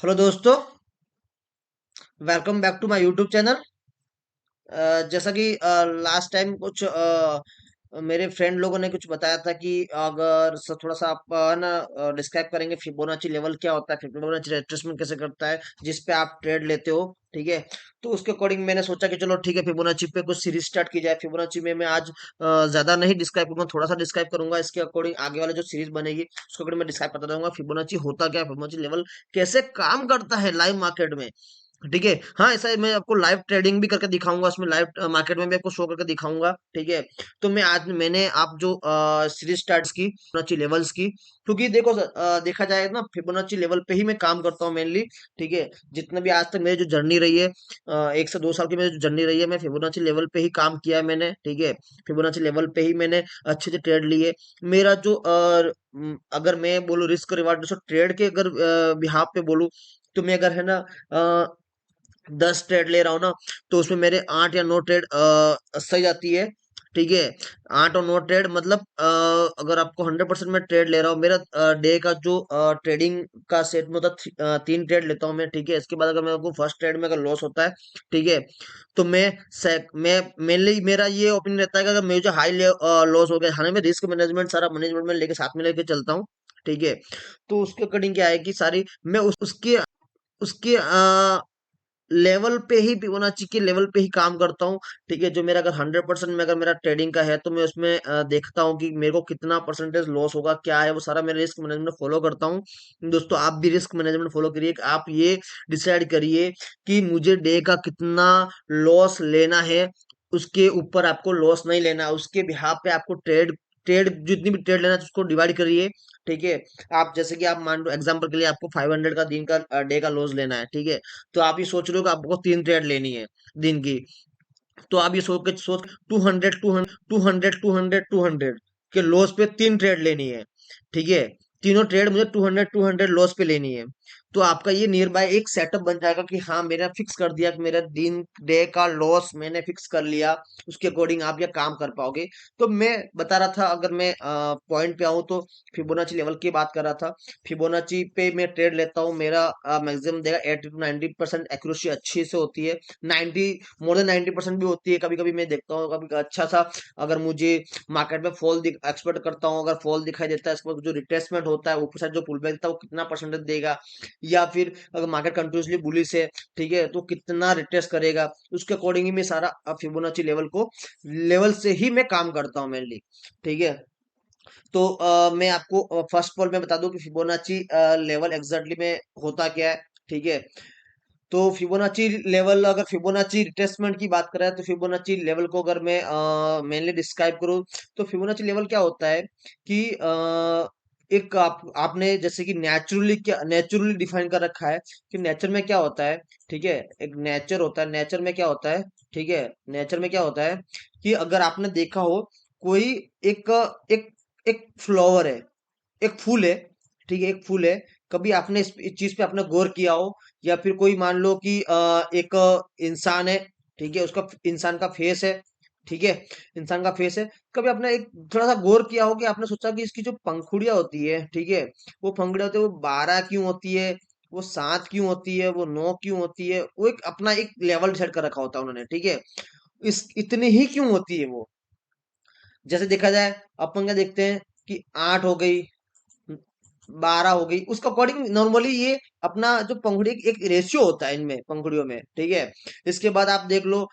Hello दोस्तों, welcome back to my YouTube channel. जैसा कि लास्ट टाइम कुछ मेरे फ्रेंड लोगों ने कुछ बताया था कि अगर थोड़ा सा आप ना डिस्क्राइब करेंगे फिबोनाची लेवल क्या होता है, फिबोनाची रिट्रेसमेंट कैसे करता है जिस पे आप ट्रेड लेते हो। ठीक है, तो उसके अकॉर्डिंग मैंने सोचा कि चलो ठीक है, फिबोनाची पे कुछ सीरीज स्टार्ट की जाए। फिबोनाची में मैं आज ज्यादा नहीं डिस्क्राइब करूंगा, थोड़ा सा डिस्क्राइब करूंगा। इसके अकॉर्डिंग आगे वाला जो सीरीज बनेगी उसके अकॉर्डिंग मैं डिस्क्राइब करता रहूंगा फिबोनाची होता क्या है, फिबोनाची लेवल कैसे काम करता है लाइव मार्केट में। ठीक है, हाँ, ऐसा है, मैं आपको लाइव ट्रेडिंग भी करके दिखाऊंगा, उसमें लाइव मार्केट में भी आपको शो करके दिखाऊंगा। ठीक है, तो मैं आज मैंने आप जो सीरीज स्टार्ट की फिबोनाची लेवल्स की, क्योंकि देखो देखा जाए ना, फिबोनाची लेवल पे ही मैं काम करता हूँ मेनली। ठीक है, जितना भी आज तक मेरी जो जर्नी रही है, 1 से 2 साल की मेरी जो जर्नी रही है, मैं फिबोनाची लेवल पे ही काम किया है मैंने। ठीक है, फिबोनाची लेवल पे ही मैंने अच्छे से ट्रेड लिए। मेरा जो अगर मैं बोलूँ रिस्क रिवार्ड ट्रेड के अगर बिहाफ पे बोलूँ, तो मैं अगर है ना 10 ट्रेड ले रहा हूँ ना, तो उसमें मेरे 8 या 9 ट्रेड सही जाती है। ठीक है, 8 और 9 ट्रेड मतलब अगर आपको 100% में ट्रेड ले रहा हूँ, मेरा डे का जो ट्रेडिंग का सेट में होता है 3 ट्रेड लेता हूँ मैं। ठीक है, इसके बाद अगर मेरे को फर्स्ट ट्रेड में अगर लॉस होता है, ठीक है, तो मैं मेनली मेरा ये ओपिनियन रहता है कि अगर मेरे जो हाई लॉस हो गया, हाँ, मैं रिस्क मैनेजमेंट सारा मैनेजमेंट में लेके साथ में लेके चलता हूँ। ठीक है, तो उसके अकॉर्डिंग क्या है कि सारी मैं उसके उसके लेवल पे ही फिबोनाची के लेवल पे ही काम करता हूँ। ठीक है, जो मेरा अगर 100% में अगर मेरा ट्रेडिंग का है, तो मैं उसमें देखता हूँ कि मेरे को कितना परसेंटेज लॉस होगा, क्या है वो सारा मेरा रिस्क मैनेजमेंट फॉलो करता हूँ। दोस्तों, आप भी रिस्क मैनेजमेंट फॉलो करिए कि आप ये डिसाइड करिए कि मुझे डे का कितना लॉस लेना है। उसके ऊपर आपको लॉस नहीं लेना, उसके बिहाफ पे आपको ट्रेड ट्रेड जितनी भी ट्रेड लेना है उसको डिवाइड करिए। ठीक है, आप जैसे कि आप मान लो एग्जांपल के लिए आपको 500 का दिन का डे का लॉस लेना है। ठीक है, तो आप ये सोच रहे हो कि आपको 3 ट्रेड लेनी है दिन की, तो आप ये सोच 200 के लॉस पे 3 ट्रेड लेनी है। ठीक है, तीनों ट्रेड मुझे 200 लॉस पे लेनी है। तो आपका ये नियर बाय एक सेटअप बन जाएगा कि हाँ, मैंने फिक्स कर दिया कि मेरा दिन डे का लॉस मैंने फिक्स कर लिया। उसके अकॉर्डिंग आप ये काम कर पाओगे। तो मैं बता रहा था, अगर मैं पॉइंट पे आऊं, तो फिबोनाची लेवल की बात कर रहा था। फिबोनाची पे मैं ट्रेड लेता हूँ, मेरा मैक्सिमम देगा 80 to 90% एक्यूरेसी अच्छी से होती है। 90 मोर देन 90% भी होती है। कभी कभी मैं देखता हूँ, कभी अच्छा सा अगर मुझे मार्केट में फॉल एक्सपेक्ट करता हूँ, अगर फॉल दिखाई देता है, इसके बाद जो रिट्रेसमेंट होता है, ऊपर साइड जो पुल बैक था वो कितना परसेंटेज देगा, या फिर अगर मार्केट कंटिन्यूसली बुलिश है, ठीक है, तो कितना रिट्रेस करेगा, उसके अकॉर्डिंग ही मैं सारा फिबोनाची लेवल से ही मैं काम करता हूँ मेनली। ठीक है, तो मैं आपको फर्स्ट ऑफ ऑल मैं बता दूं कि फिबोनाची लेवल एग्जैक्टली में होता क्या है। ठीक है, तो फिबोनाची लेवल, अगर फिबोनाची रिट्रेसमेंट की बात करें, तो फिबोनाची लेवल को अगर मैं मेनली डिस्क्राइब करूं, तो फिबोनाची लेवल क्या होता है कि एक आपने जैसे कि नेचुरली डिफाइन कर रखा है कि नेचर में क्या होता है। ठीक है, एक नेचर होता है, नेचर में क्या होता है, ठीक है, नेचर में क्या होता है कि अगर आपने देखा हो, कोई एक एक एक फ्लावर है, एक फूल है। ठीक है, एक फूल है, कभी आपने इस चीज पे आपने गौर किया हो, या फिर कोई मान लो कि एक इंसान है। ठीक है, उसका इंसान का फेस है। ठीक है, इंसान का फेस है, कभी आपने एक थोड़ा सा गौर किया हो कि आपने सोचा कि इसकी जो पंखुड़ियां होती है, ठीक है, वो पंखुड़ियां होती है, वो 12 क्यों होती है, वो 7 क्यों होती है, वो 9 क्यों होती है, वो एक अपना एक लेवल सेट कर रखा होता है उन्होंने। ठीक है, इस इतनी ही क्यों होती है वो। जैसे देखा जाए, अपन क्या देखते हैं कि 8 हो गई, 12 हो गई, उसका अकॉर्डिंग नॉर्मली ये अपना जो पंखुड़ी एक रेशियो होता है इनमें पंखुड़ियों में। ठीक है, इसके बाद आप देख लो,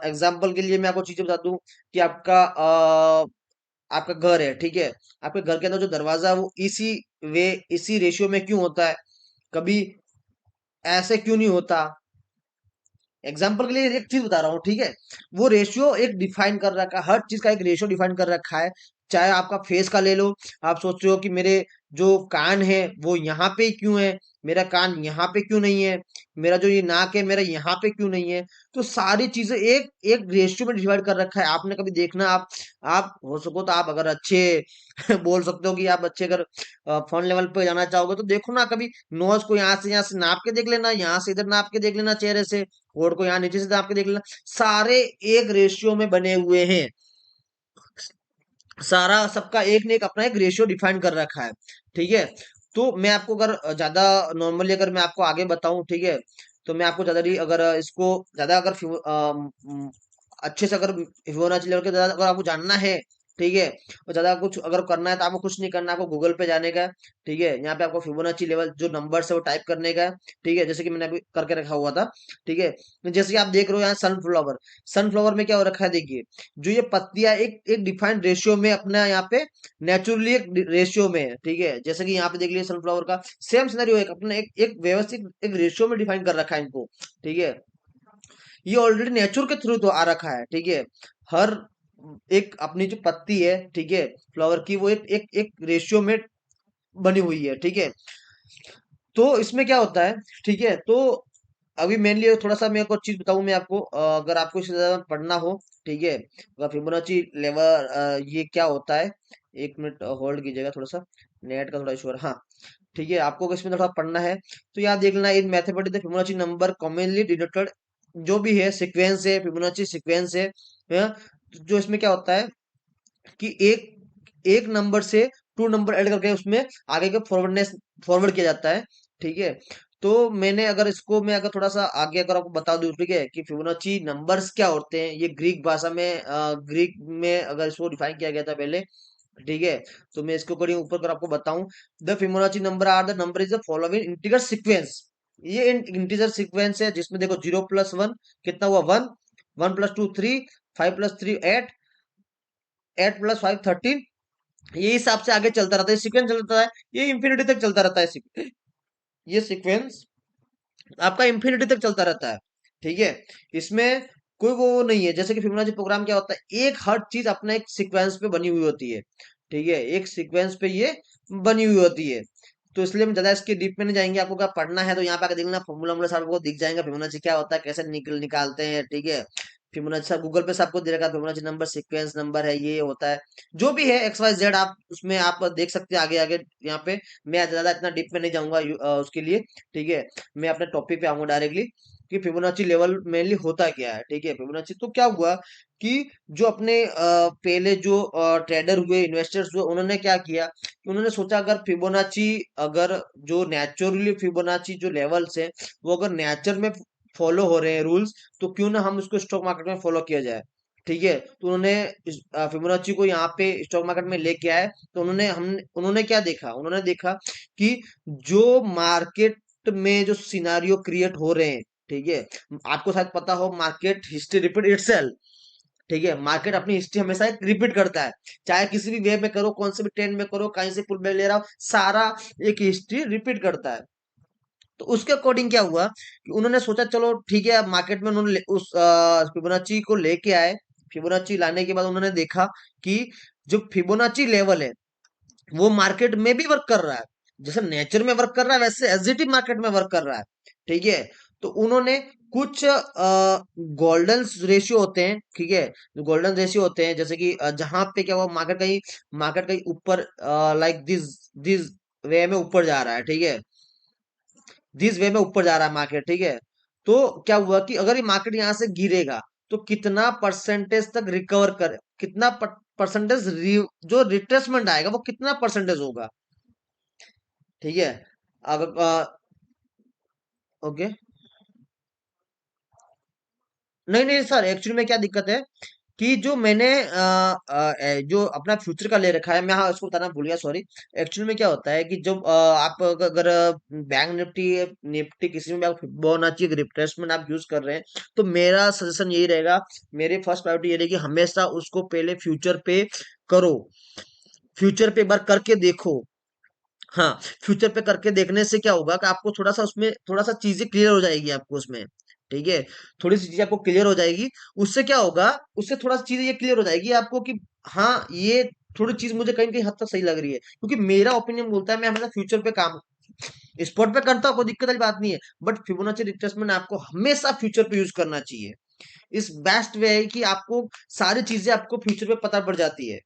एग्जाम्पल के लिए मैं आपको चीजें बता दूं कि आपका घर है। ठीक है, आपके घर के अंदर जो दरवाजा है वो इसी रेशियो में क्यों होता है, कभी ऐसे क्यों नहीं होता। एग्जाम्पल के लिए एक चीज बता रहा हूँ। ठीक है, वो रेशियो एक डिफाइन कर रखा है, हर चीज का एक रेशियो डिफाइन कर रखा है। चाहे आपका फेस का ले लो, आप सोच रहे हो कि मेरे जो कान है वो यहाँ पे क्यों है, मेरा कान यहाँ पे क्यों नहीं है, मेरा जो ये नाक है मेरा यहाँ पे क्यों नहीं है। तो सारी चीजें एक एक रेशियो में डिवाइड कर रखा है। आपने कभी देखना, आप हो सको तो आप अगर अच्छे बोल सकते हो कि आप अच्छे अगर फन लेवल पे जाना चाहोगे, तो देखो ना, कभी नोज को यहाँ से नाप के देख लेना, यहाँ से इधर नाप के देख लेना, चेहरे से कोड को यहाँ नीचे से नाप के देख लेना। सारे एक रेशियो में बने हुए हैं, सारा सबका एक ने एक अपना एक रेशियो डिफाइन कर रखा है। ठीक है, तो मैं आपको अगर ज्यादा नॉर्मली अगर मैं आपको आगे बताऊं, ठीक है, तो मैं आपको ज्यादा अगर इसको ज्यादा अगर अच्छे से अगर फिबोनाची लेवल के ज्यादा अगर आपको जानना है, ठीक है, और ज्यादा कुछ अगर करना है तो आपको कुछ नहीं करना, आपको गूगल पे जाने का है, ठीक है, यहाँ पे आपको फिबोनाची लेवल जो नंबर है वो टाइप करने का है, ठीक है, जैसे कि मैंने अभी करके रखा हुआ था, ठीक है। जैसे कि आप देख रहे हो यहाँ सनफ्लावर, सनफ्लावर में क्या हो रखा है, देखिए, जो ये पत्तियां एक एक डिफाइंड रेशियो में अपना यहाँ पे नेचुरली एक रेशियो में है, ठीक है, जैसे कि यहाँ पे देख लीजिए सनफ्लावर का सेम सिनेरियो एक अपने एक एक व्यवस्थित एक रेशियो में डिफाइन कर रखा है इनको, ठीक है। ये ऑलरेडी नेचर के थ्रू तो आ रखा है, ठीक है। हर एक अपनी जो पत्ती है, ठीक है, फ्लावर की, वो एक एक एक रेशियो में बनी हुई है, ठीक है। तो इसमें क्या होता है, ठीक है, तो अभी मेनली थोड़ा सा मैं एक और चीज बताऊं मैं आपको, अगर आपको इससे ज्यादा पढ़ना हो, ठीक है, अगर फिबोनाची लेवल ये क्या होता है, एक मिनट होल्ड कीजिएगा, थोड़ा सा नेट का थोड़ा इशू है, हाँ, ठीक है, आपको अगर इसमें थोड़ा पढ़ना है तो यहाँ देख लेना, in mathematics the Fibonacci number commonly denoted, जो भी है सीक्वेंस है, फिबोनाची सीक्वेंस है, हाँ, तो जो इसमें क्या होता है कि एक एक नंबर से टू नंबर ऐड करके उसमें आगे का फॉरवर्ड किया जाता है, ठीक है। तो मैंने अगर इसको मैं अगर थोड़ा सा आगे अगर आपको बता दूं, ठीक है, कि फिबोनाची नंबर्स क्या होते हैं, ये ग्रीक भाषा में ग्रीक में अगर इसको डिफाइन किया गया था पहले, ठीक है, तो मैं इसके अकॉर्डिंग ऊपर अगर आपको बताऊं, the Fibonacci number are the number is the following integer sequence, ये इंटीजर सीक्वेंस है जिसमें देखो 0+1 कितना हुआ, 1, 1+2 3, 5+3 8, 8+5 13, ये हिसाब से आगे चलता रहता है, सीक्वेंस चलता है, ये इंफिनिटी तक चलता रहता है, ये सीक्वेंस आपका इंफिनिटी तक चलता रहता है, ठीक है। इसमें कोई वो नहीं है, जैसे कि फिबोनाची प्रोग्राम क्या होता है, एक हर चीज अपना एक सीक्वेंस पे बनी हुई होती है, ठीक है, एक सीक्वेंस पे ये बनी हुई होती है। तो इसलिए हम ज्यादा इसके डीप में नहीं जाएंगे, आपको क्या पढ़ना है तो यहाँ पे आकर देखना, फॉर्मूला वॉर्मूला सब आपको दिख जाएगा, फिबोनाची क्या होता है, कैसे निकालते हैं, ठीक है। फिबोनाची सब गूगल पे सबको दे रखा है, फिबोनाची नंबर सीक्वेंस नंबर है, ये होता है, जो भी है एक्स वाई जेड, आप उसमें आप देख सकते हैं आगे आगे यहाँ पे। मैं ज्यादा इतना डीप में नहीं जाऊंगा उसके लिए, ठीक है, मैं अपने टॉपिक पे आऊंगा डायरेक्टली, कि फिबोनाची लेवल मेनली होता क्या है, ठीक है। फिबोनाची तो क्या हुआ कि जो अपने पहले जो ट्रेडर हुए, इन्वेस्टर्स हुए, उन्होंने क्या किया कि उन्होंने सोचा अगर फिबोनाची, अगर जो नेचुरली फिबोनाची जो लेवल्स है वो अगर नेचर में फॉलो हो रहे हैं रूल्स, तो क्यों ना हम उसको स्टॉक मार्केट में फॉलो किया जाए, ठीक है। तो उन्होंने फिबोनाची को यहाँ पे स्टॉक मार्केट में लेके आए, तो उन्होंने क्या देखा, उन्होंने देखा कि जो मार्केट में जो सिनारियो क्रिएट हो रहे हैं, ठीक है, आपको शायद पता हो, मार्केट हिस्ट्री रिपीट इटसेल्फ, ठीक है, मार्केट अपनी हिस्ट्री हमेशा एक रिपीट करता है, चाहे किसी भी वे में करो, कौन से भी ट्रेंड में करो, कहीं से पुल बैक ले रहा हो, सारा एक हिस्ट्री रिपीट करता है। तो उसके अकॉर्डिंग क्या हुआ कि उन्होंने सोचा चलो ठीक है, अब मार्केट में उन्होंने उस फिबोनाची को लेके आए, फिबोनाची लाने के बाद उन्होंने देखा कि जो फिबोनाची लेवल है वो मार्केट में भी वर्क कर रहा है, जैसे नेचर में वर्क कर रहा है वैसे एग्जिटिव मार्केट में वर्क कर रहा है, ठीक है। तो उन्होंने कुछ गोल्डन रेशियो होते हैं, ठीक है, जो गोल्डन रेशियो होते हैं, जैसे कि जहां पे क्या हुआ, मार्केट कहीं ऊपर लाइक दिस दिस वे में ऊपर जा रहा है, ठीक है, दिस वे में ऊपर जा रहा है मार्केट, ठीक है। तो क्या हुआ कि अगर ये मार्केट यहाँ से गिरेगा तो कितना परसेंटेज तक रिकवर कर, कितना परसेंटेज जो रिट्रेसमेंट आएगा वो कितना परसेंटेज होगा, ठीक है। अगर ओके, नहीं नहीं सर, एक्चुअली में क्या दिक्कत है कि जो मैंने जो अपना फ्यूचर का ले रखा है, मैं हाँ उसको बताना भूल गया, सॉरी। एक्चुअली में क्या होता है कि जब आप अगर बैंक निफ्टी निफ्टी किसी में भी आप फिबोनाची रिट्रेसमेंट आप यूज कर रहे हैं, तो मेरा सजेशन यही रहेगा, मेरी फर्स्ट प्रायोरिटी ये रहेगी, हमेशा उसको पहले फ्यूचर पे करो, फ्यूचर पे एक बार करके देखो। हाँ, फ्यूचर पे करके देखने से क्या होगा कि आपको थोड़ा सा उसमें थोड़ा सा चीजें क्लियर हो जाएगी आपको उसमें, ठीक है, थोड़ी सी चीजें आपको क्लियर हो जाएगी। उससे क्या होगा, उससे थोड़ा सी चीजें ये क्लियर हो जाएगी आपको कि हाँ, ये थोड़ी चीज मुझे कहीं ना कहीं हद तक सही लग रही है, क्योंकि मेरा ओपिनियन बोलता है मैं हमेशा फ्यूचर पे काम स्पॉट पे करता हूँ, कोई दिक्कत वाली बात नहीं है, बट फिबोनाची रिट्रेसमेंट आपको हमेशा फ्यूचर पे यूज करना चाहिए। इस बेस्ट वे है कि आपको सारी चीजें आपको फ्यूचर पे पता पड़ जाती है,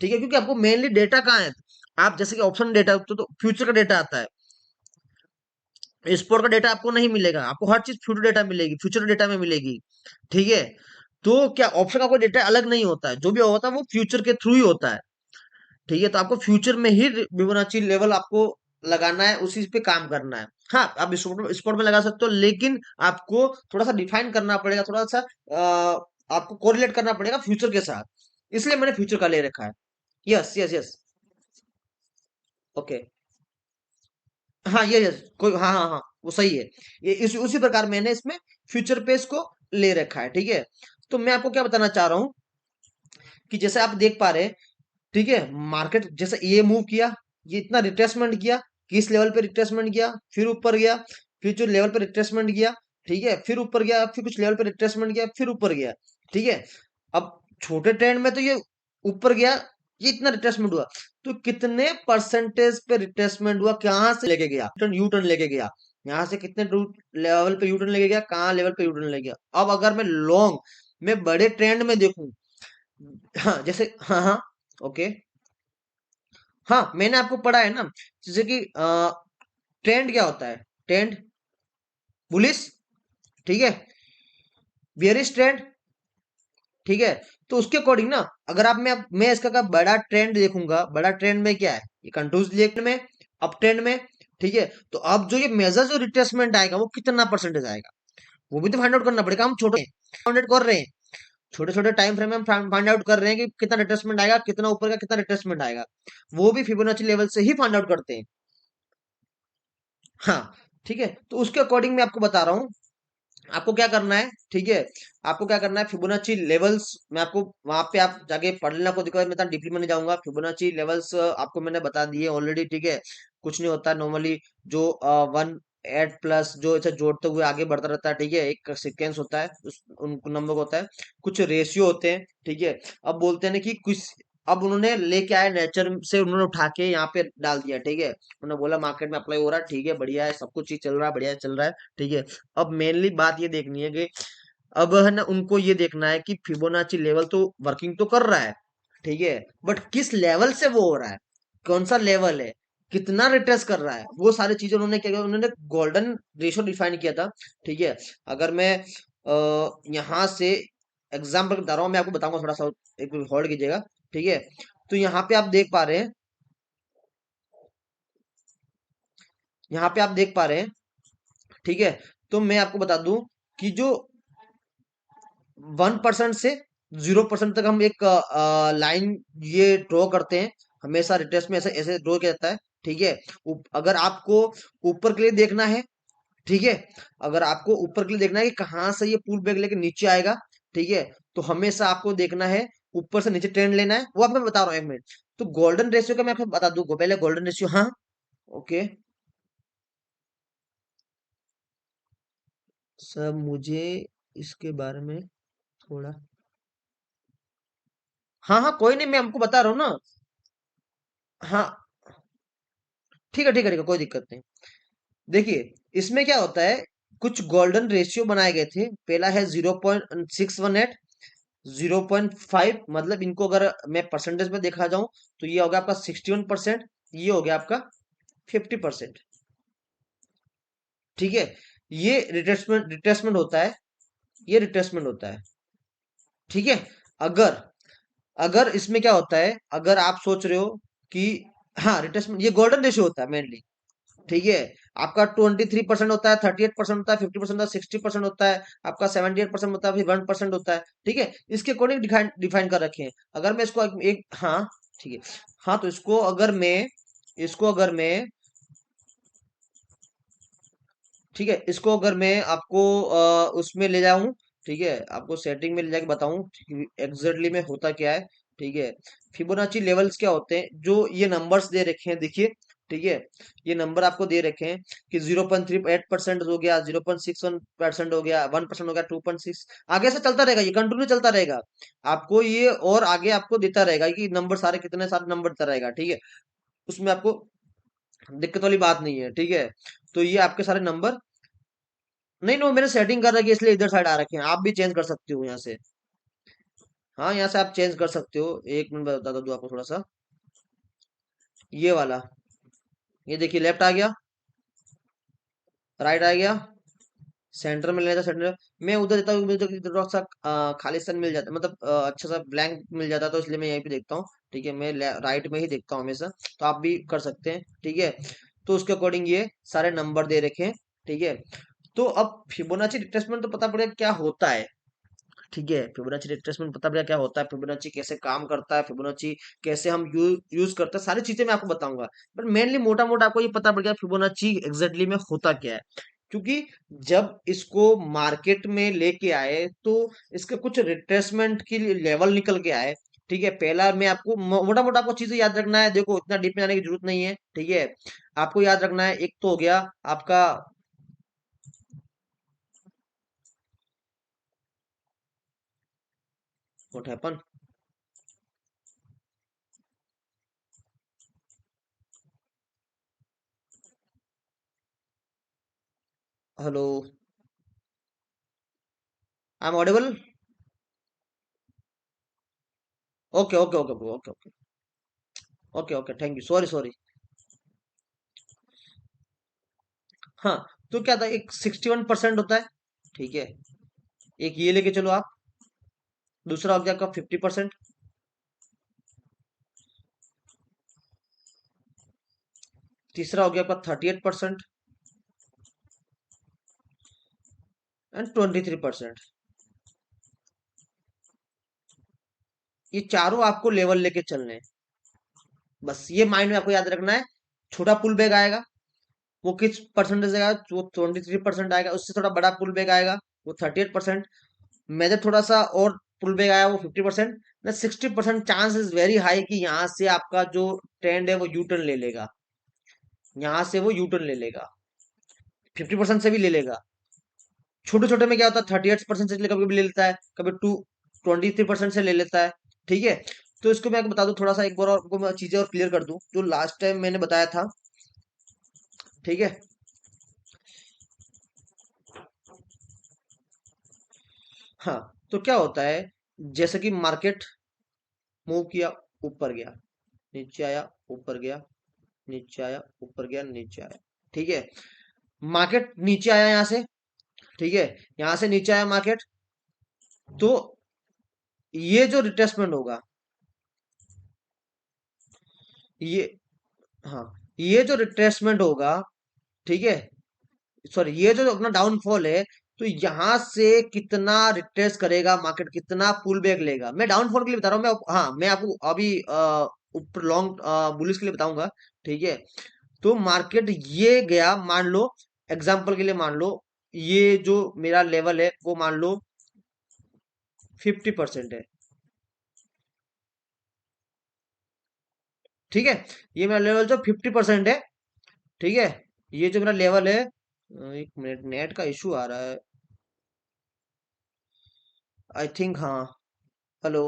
ठीक है, क्योंकि आपको मेनली डेटा कहाँ है, आप जैसे कि ऑप्शन डेटा तो फ्यूचर का डेटा आता है, स्पोर्ट का डेटा आपको नहीं मिलेगा, आपको हर चीज फ्यूचर डेटा मिलेगी, फ्यूचर डेटा में मिलेगी, ठीक है। तो क्या ऑप्शन का कोई डेटा अलग नहीं होता है, जो भी होता है वो फ्यूचर के थ्रू ही होता है, ठीक है। तो आपको फ्यूचर में ही फिबोनाची लेवल आपको लगाना है, उसी पे काम करना है। हाँ, आप स्पोर्ट में लगा सकते हो, लेकिन आपको थोड़ा सा डिफाइन करना पड़ेगा, थोड़ा सा आपको कोरिलेट करना पड़ेगा फ्यूचर के साथ, इसलिए मैंने फ्यूचर का ले रखा है। Yes yes yes. ओके। हाँ ये यस, कोई, हाँ हाँ हाँ, वो सही है। ये उसी प्रकार मैंने इसमें फ्यूचर पे इसको ले रखा है, ठीक है। तो मैं आपको क्या बताना चाह रहा हूँ कि जैसे आप देख पा रहे हैं, ठीक है, मार्केट जैसे ये मूव किया, ये इतना रिट्रेसमेंट किया, किस लेवल पे रिट्रेसमेंट किया, फिर ऊपर गया, फिर जो लेवल पे रिट्रेसमेंट किया, ठीक है, फिर ऊपर गया, फिर कुछ लेवल पे रिट्रेसमेंट किया, फिर ऊपर गया, ठीक है। अब छोटे ट्रेंड में तो ये ऊपर गया, ये इतना रिट्रेसमेंट हुआ, तो कितने परसेंटेज पे रिट्रेसमेंट हुआ, कहाँ से लेके गया, टर्न यू टर्न लेके गया, यहाँ से कितने लेवल पे यू टर्न लेके गया, कहाँ लेवल पे यू टर्न लेके गया। अब अगर मैं लॉन्ग में बड़े ट्रेंड में देखूं, हाँ जैसे, हाँ हाँ, ओके, हाँ मैंने आपको पढ़ा है ना, जैसे कि ट्रेंड क्या होता है, ट्रेंड बुलिश, ठीक है, बियरिश ट्रेंड, ठीक है। तो उसके अकॉर्डिंग ना, अगर आप मैं इसका का बड़ा ट्रेंड देखूंगा, बड़ा ट्रेंड में क्या है, ये कंट्रोल लेक में, अप ट्रेंड में, ठीक है। तो अब जो ये मेजर जो रिट्रेसमेंट आएगा वो कितना परसेंटेज आएगा, वो भी तो फाइंड आउट करना पड़ेगा। हम छोटे फाइंड आउट कर रहे हैं, छोटे छोटे टाइम फ्रेम में हम फाइंड आउट कर रहे हैं कि कितना रिट्रेसमेंट आएगा, कितना ऊपर का कितना रिट्रेसमेंट आएगा, वो भी फिबोनाची लेवल से ही फाइंड आउट करते हैं। हाँ, ठीक है, तो उसके अकॉर्डिंग मैं आपको बता रहा हूँ, आपको क्या करना है, ठीक है, आपको क्या करना है, फिबोनाची लेवल्स मैं आपको वहां पे आप जाके पढ़ लेना, को दिक्कत, मैं डीपली में नहीं जाऊंगा। फिबोनाची लेवल्स आपको मैंने बता दिए ऑलरेडी, ठीक है। कुछ नहीं होता नॉर्मली, जो 1 8 प्लस जो ऐसे जोड़ते हुए आगे बढ़ता रहता है, ठीक है, एक सीक्वेंस होता है, उस उन नंबर होता है, कुछ रेशियो होते हैं, ठीक है। अब बोलते हैं ना कि कुछ, अब उन्होंने लेके आए नेचर से, उन्होंने उठा के यहाँ पे डाल दिया, ठीक है, उन्होंने बोला मार्केट में अप्लाई हो रहा है, ठीक है, बढ़िया है, सब कुछ चीज चल रहा है, बढ़िया चल रहा है, ठीक है। अब मेनली बात ये देखनी है कि अब है ना, उनको ये देखना है कि फिबोनाची लेवल तो वर्किंग तो कर रहा है, ठीक है, बट किस लेवल से वो हो रहा है, कौन सा लेवल है, कितना रिट्रेस कर रहा है, वो सारी चीजें उन्होंने क्या किया, उन्होंने गोल्डन रेशियो डिफाइन किया था, ठीक है। अगर मैं यहाँ से एग्जाम्पल बता रहा हूँ, मैं आपको बताऊंगा थोड़ा सा, एक होल्ड कीजिएगा, ठीक है। तो यहाँ पे आप देख पा रहे हैं, यहाँ पे आप देख पा रहे हैं, ठीक है। तो मैं आपको बता दूं कि जो 1% से 0% तक हम एक लाइन ये ड्रॉ करते हैं, हमेशा रिटेस्ट में ऐसे ऐसे ड्रॉ किया जाता है, ठीक है। अगर आपको ऊपर के लिए देखना है, ठीक है, अगर आपको ऊपर के लिए देखना है कि कहाँ से ये पुल बैक लेके नीचे आएगा, ठीक है, तो हमेशा आपको देखना है ऊपर से नीचे ट्रेंड लेना है, वो आप मैं बता रहा हूँ, 1 मिनट। तो गोल्डन रेशियो का मैं आपको बता दूं, पहले गोल्डन रेशियो, हाँ, ओके। सर मुझे इसके बारे में थोड़ा, हाँ हाँ कोई नहीं, मैं हमको बता रहा हूँ ना। हाँ, ठीक है ठीक है ठीक है, कोई दिक्कत नहीं। देखिए, इसमें क्या होता है, कुछ गोल्डन रेशियो बनाए गए थे, पहला है 0.618, 0.5, मतलब इनको अगर मैं परसेंटेज में देखा जाऊं, तो ये हो गया आपका 61%, ये हो गया आपका 50%, ठीक है। ये रिट्रेसमेंट रिट्रेसमेंट होता है, ये रिट्रेसमेंट होता है, ठीक है। अगर अगर इसमें क्या होता है, अगर आप सोच रहे हो कि, हाँ रिट्रेसमेंट, ये गोल्डन रेशियो होता है मेनली, ठीक है। आपका 23% होता है, 38% होता है, 50% होता है, 60% होता है, आपका 78% होता है, फिर 1% होता है, ठीक है। इसके अकॉर्डिंग डिफाइन डिफाइन कर रखे हैं। अगर मैं इसको हाँ, ठीक है, हाँ, तो इसको अगर मैं ठीक है, इसको अगर मैं आपको उसमें ले जाऊं, ठीक है, आपको सेटिंग में ले जाके बताऊं एग्जैक्टली में होता क्या है, ठीक है। फिबोनाची लेवल्स क्या होते हैं, जो ये नंबर्स दे रखे हैं, देखिए, ठीक है, ये नंबर आपको दे रखे हैं कि 0.38% हो गया, 0.61% हो गया, 1% हो गया, 2.6, आगे से चलता रहेगा, ये कंटिन्यू चलता रहेगा, आपको ये और आगे आपको देता रहेगा कि नंबर सारे कितने सारे नंबर देता रहेगा, ठीक है। उसमें आपको दिक्कत वाली बात नहीं है, ठीक है। तो ये आपके सारे नंबर, नहीं नो, मैंने सेटिंग कर रखी है इसलिए इधर साइड आ रखे हैं, आप भी चेंज कर सकते हो यहाँ से, हाँ यहाँ से आप चेंज कर सकते हो, 1 मिनट बता दूँ आपको थोड़ा सा, ये वाला, ये देखिए, लेफ्ट आ गया, राइट आ गया, सेंटर में लेना था, सेंटर मैं उधर देता हूँ, मुझे थोड़ा सा खालिस्तान मिल जाता है, मतलब अच्छा सा ब्लैंक मिल जाता है, तो इसलिए मैं यहीं पे देखता हूँ, ठीक है, मैं राइट में ही देखता हूँ हमेशा, तो आप भी कर सकते हैं, ठीक है। तो उसके अकॉर्डिंग ये सारे नंबर दे रखे हैं। ठीक है, तो अब फिबोनाची रिट्रेसमेंट तो पता पड़ेगा क्या होता है। ठीक है, फिबोनाची रिट्रेसमेंट पता पड़ेगा क्या होता है, फिबोनाची कैसे काम करता है, फिबोनाची कैसे हम यूज करते हैं, सारी चीजें मैं आपको बताऊंगा। बट मेनली मोटा मोटा आपको ये पता पड़ गया फिबोनाची एग्जैक्टली में होता क्या है। क्योंकि जब इसको मार्केट में लेके आए तो इसके कुछ रिट्रेसमेंट की लेवल निकल के आए। ठीक है, पहला मैं आपको मोटा मोटा आपको चीजें याद रखना है, देखो इतना डीप में जाने की जरूरत नहीं है। ठीक है, आपको याद रखना है, एक तो हो गया आपका what happen. Hello, I am audible? Okay okay okay okay okay okay okay, thank you, sorry sorry. हाँ, तो क्या था, एक 61% होता है। ठीक है, एक ये लेके चलो आप, दूसरा हो गया आपका 50%, तीसरा हो गया आपका 38% एंड 23%। ये चारों आपको लेवल लेके चलने हैं। बस ये माइंड में आपको याद रखना है। छोटा पुल बैग आएगा, वो किस परसेंटेज आएगा, वो 23% आएगा। उससे थोड़ा बड़ा पुल बैग आएगा, वो 38%। मेजर थोड़ा सा और पुल बैग आया, वो 50%। 60% चांस इज वेरी हाई कि यहाँ से आपका जो ट्रेंड है वो यू टर्न ले लेगा, यहाँ से वो यू टर्न ले लेगा, 50% से भी ले लेगा। छोटे छोटे में क्या होता है, 38% से कभी कभी ले लेता है, कभी 23% से ले लेता है। ठीक है, तो इसको मैं आपको बता दूं, थोड़ा सा एक बार और आपको मैं चीजें और क्लियर कर दूं जो लास्ट टाइम मैंने बताया था। ठीक है, हाँ, तो क्या होता है, जैसे कि मार्केट मूव किया, ऊपर गया, नीचे आया, ऊपर गया, नीचे आया, ऊपर गया, नीचे आया। ठीक है, मार्केट नीचे आया यहाँ से। ठीक है, यहाँ से नीचे आया मार्केट, तो ये जो रिट्रेसमेंट होगा, ये, हाँ, ये जो रिट्रेसमेंट होगा, ठीक है, सॉरी, ये जो अपना डाउनफॉल है, तो यहां से कितना रिट्रेस करेगा मार्केट, कितना पुल बैक लेगा, मैं डाउनफॉल के लिए बता रहा हूँ। हाँ, मैं आपको अभी ऊपर लॉन्ग बुलिस के लिए बताऊंगा। ठीक है, तो मार्केट ये गया, मान लो एग्जांपल के लिए, मान लो ये जो मेरा लेवल है वो मान लो 50% है। ठीक है, ये मेरा लेवल जो 50% है। ठीक है, ये जो मेरा लेवल है, एक मिनट, नेट का इशू आ रहा है, आई थिंक, हाँ, हेलो।